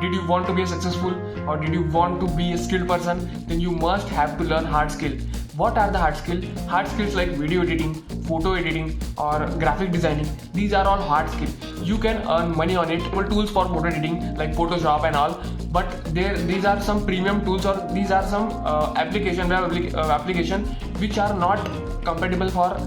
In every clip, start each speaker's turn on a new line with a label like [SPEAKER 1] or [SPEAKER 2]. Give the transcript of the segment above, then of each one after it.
[SPEAKER 1] did you want to be a successful, or did you want to be a skilled person, then you must have to learn hard skill. What are the hard skills? Hard skills like video editing, photo editing, or graphic designing. These are all hard skills. You can earn money on it. Tools for photo editing like Photoshop and all, but these are some premium tools, or these are some application which are not compatible for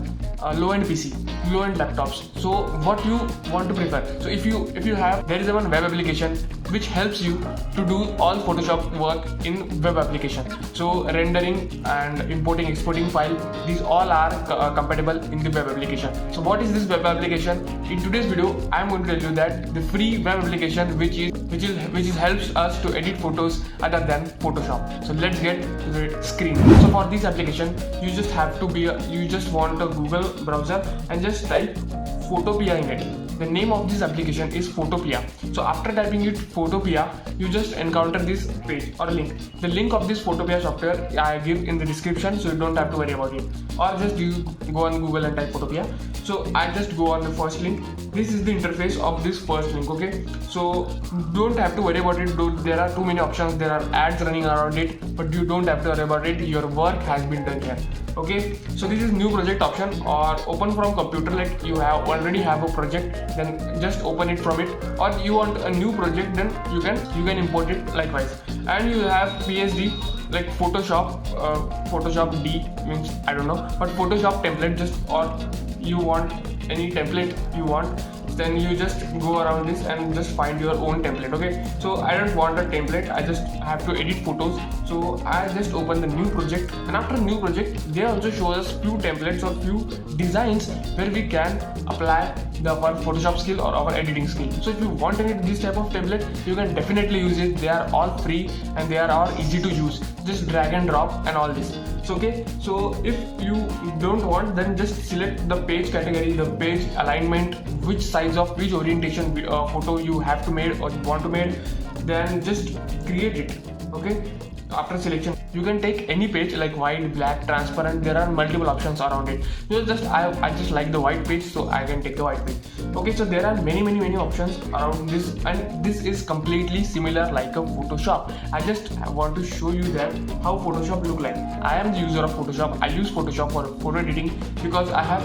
[SPEAKER 1] low-end PC, low-end laptops. So what you want to prefer? So if you have, there is one web application which helps you to do all Photoshop work in web application. So rendering and importing, exporting file, these all are compatible in the web application. So what is this web application? In today's video, I am going to tell you that the free web application which helps us to edit photos other than Photoshop. So let's get to the screen. So for this application, you just have to you just want a Google browser and just type Photopea in it. The name of this application is Photopea. So after typing it Photopea, you just encounter this page or link. The link of this Photopea software I give in the description, so you don't have to worry about it. Or just you go on Google and type Photopea. So I just go on the first link. This is the interface of this first link, okay? So don't have to worry about it. There are too many options, there are ads running around it, but you don't have to worry about it. Your work has been done here. Okay, so this is new project option, or open from computer, like you already have a project, then just open it from it, or you want a new project, then you can import it likewise. And you have PSD like Photoshop, Photoshop D means I don't know, but Photoshop template, just, or you want any template you want, then you just go around this and just find your own template. Okay, so I don't want a template, I just have to edit photos, so I just open the new project, and after new project they also show us few templates or few designs where we can apply our Photoshop skill or our editing skill. So if you want any this type of template, you can definitely use it. They are all free and they are all easy to use. Just drag and drop and all this. So okay, so if you don't want, then just select the page category, the page alignment, which size of which orientation photo you have to make or you want to make, then just create it. Okay, after selection you can take any page like white, black, transparent. There are multiple options around it. So I just like the white page, so I can take the white page. Okay, so there are many options around this, and this is completely similar like a Photoshop. I just want to show you that how Photoshop look like. I am the user of Photoshop. I use Photoshop for photo editing because I have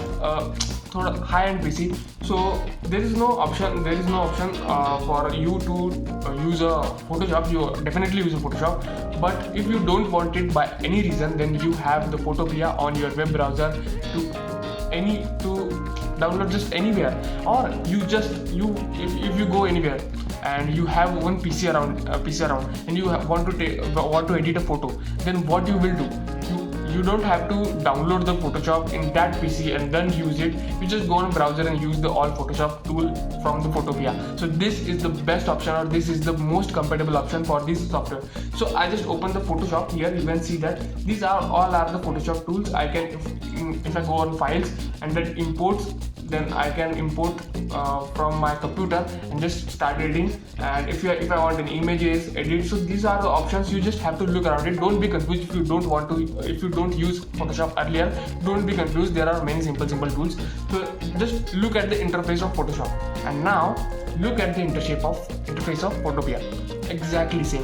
[SPEAKER 1] high-end PC. So there is no option for you to use a Photoshop. You definitely use a Photoshop, but if you don't want it by any reason, then you have the Photopea on your web browser to download just anywhere. Or if you go anywhere and you have one PC around and you want to edit a photo, then what you will do, you don't have to download the Photoshop in that PC and then use it. You just go on browser and use the all Photoshop tool from the Photopea. So this is the best option, or this is the most compatible option for this software. So I just open the Photoshop. Here you can see that these are all the Photoshop tools. I can, if I go on files and then imports, then I can import from my computer and just start editing. And if I want an images edit, so these are the options. You just have to look around it. Don't be confused if you don't use Photoshop earlier. Don't be confused. There are many simple tools. So just look at the interface of Photoshop, and now look at the interface of Photopea. Exactly same.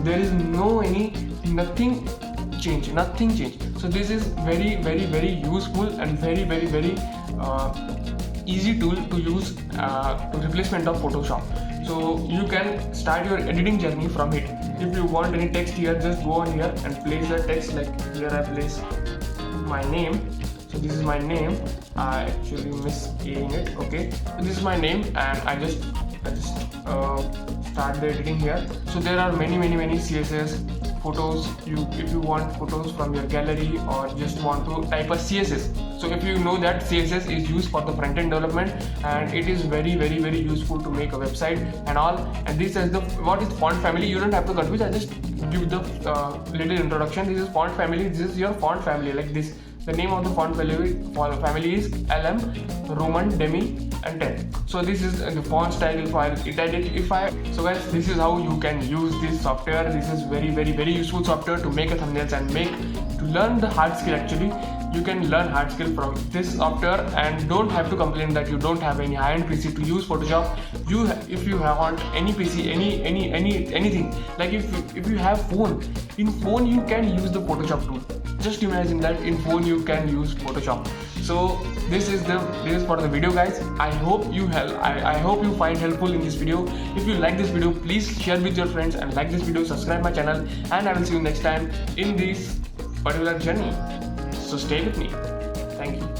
[SPEAKER 1] There is nothing change. So this is very useful and very easy tool to use to replacement of Photoshop. So you can start your editing journey from it. If you want any text here, just go on here and place the text. Like here I place my name. So this is my name. I actually miss A in it. Okay, so this is my name, and I just start the editing here. So there are many CSS photos. If you want photos from your gallery, or just want to type a CSS. So if you know that CSS is used for the front-end development, and it is very useful to make a website and all. And this is what is font family. You don't have to confuse. I just give the little introduction. This is font family. This is your font family, like this. The name of the font family is LM, Roman, Demi, and 10. So this is the font style file, italic. So guys, this is how you can use this software. This is very useful software to make a thumbnails and to learn the hard skill. Actually, you can learn hard skill from this software and don't have to complain that you don't have any high-end PC to use Photoshop. If you want any PC, anything, like if you have phone, in phone you can use the Photoshop tool. Just imagine that in phone you can use Photoshop. So this is for the video, guys. I hope you find helpful in this video. If you like this video, please share with your friends and like this video, subscribe my channel, and I will see you next time in this particular journey. So stay with me. Thank you.